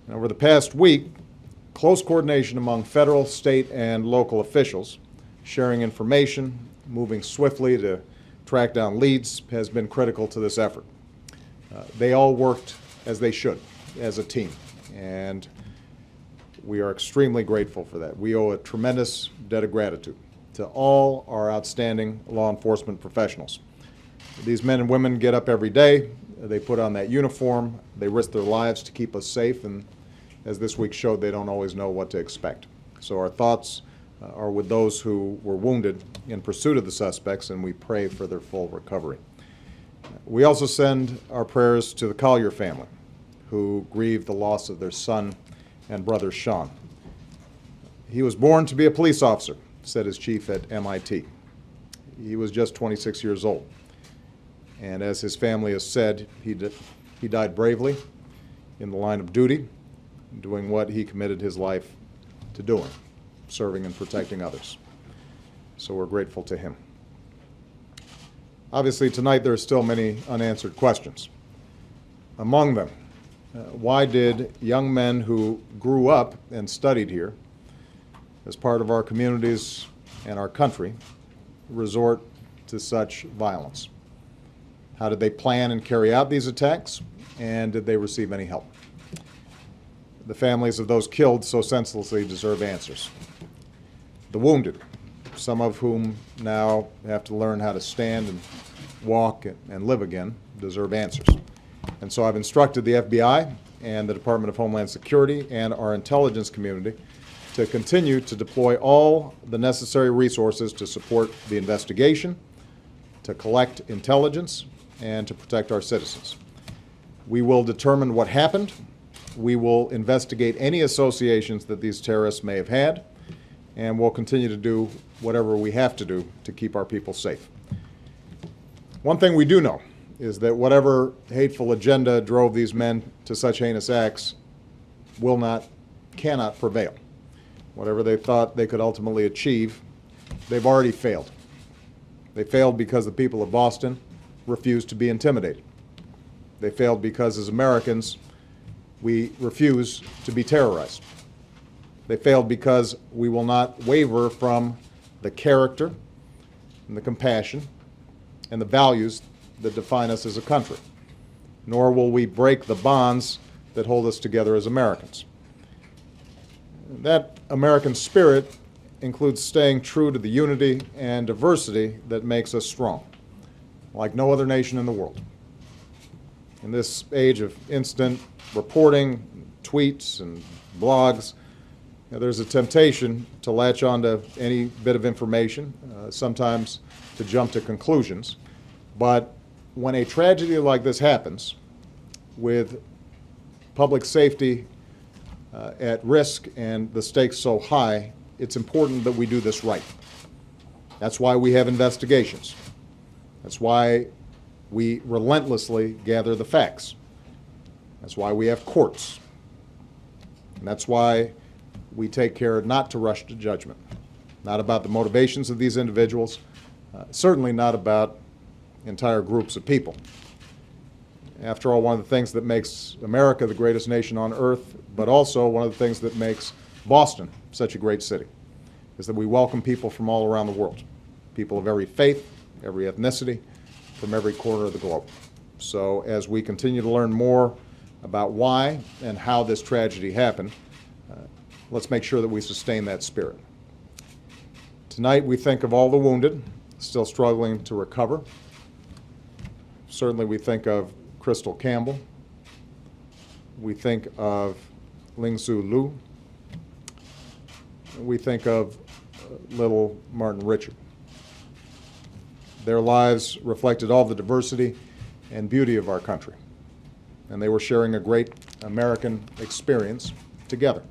And over the past week, close coordination among federal, state, and local officials, sharing information, moving swiftly to track down leads, has been critical to this effort. They all worked as they should, as a team, and we are extremely grateful for that. We owe a tremendous debt of gratitude to all our outstanding law enforcement professionals. These men and women get up every day, they put on that uniform, they risk their lives to keep us safe, and as this week showed, they don't always know what to expect. So our thoughts are with those who were wounded in pursuit of the suspects, and we pray for their full recovery. We also send our prayers to the Collier family, who grieved the loss of their son and brother Sean. He was born to be a police officer, said his chief at MIT. He was just 26 years old. And as his family has said, he died bravely in the line of duty, doing what he committed his life to doing, serving and protecting others. So we're grateful to him. Obviously, tonight there are still many unanswered questions. Among them, why did young men who grew up and studied here as part of our communities and our country resort to such violence? How did they plan and carry out these attacks, and did they receive any help? The families of those killed so senselessly deserve answers. The wounded, some of whom now have to learn how to stand and walk and live again, deserve answers. And so I've instructed the FBI and the Department of Homeland Security and our intelligence community to continue to deploy all the necessary resources to support the investigation, to collect intelligence, and to protect our citizens. We will determine what happened. We will investigate any associations that these terrorists may have had, and we'll continue to do whatever we have to do to keep our people safe. One thing we do know is that whatever hateful agenda drove these men to such heinous acts cannot prevail. Whatever they thought they could ultimately achieve, they've already failed. They failed because the people of Boston refused to be intimidated. They failed because, as Americans, we refuse to be terrorized. They failed because we will not waver from the character and the compassion and the values that define us as a country, nor will we break the bonds that hold us together as Americans. That American spirit includes staying true to the unity and diversity that makes us strong, like no other nation in the world. In this age of instant reporting, tweets, and blogs, there's a temptation to latch onto any bit of information, sometimes to jump to conclusions. But when a tragedy like this happens, with public safety at risk and the stakes so high, it's important that we do this right. That's why we have investigations. That's why we relentlessly gather the facts. That's why we have courts. And that's why we take care not to rush to judgment, not about the motivations of these individuals, certainly not about entire groups of people. After all, one of the things that makes America the greatest nation on earth, but also one of the things that makes Boston such a great city, is that we welcome people from all around the world, people of every faith, every ethnicity, from every corner of the globe. So as we continue to learn more about why and how this tragedy happened, let's make sure that we sustain that spirit. Tonight we think of all the wounded still struggling to recover. Certainly we think of Crystal Campbell. We think of Lingsu Liu. We think of little Martin Richard. Their lives reflected all the diversity and beauty of our country, and they were sharing a great American experience together.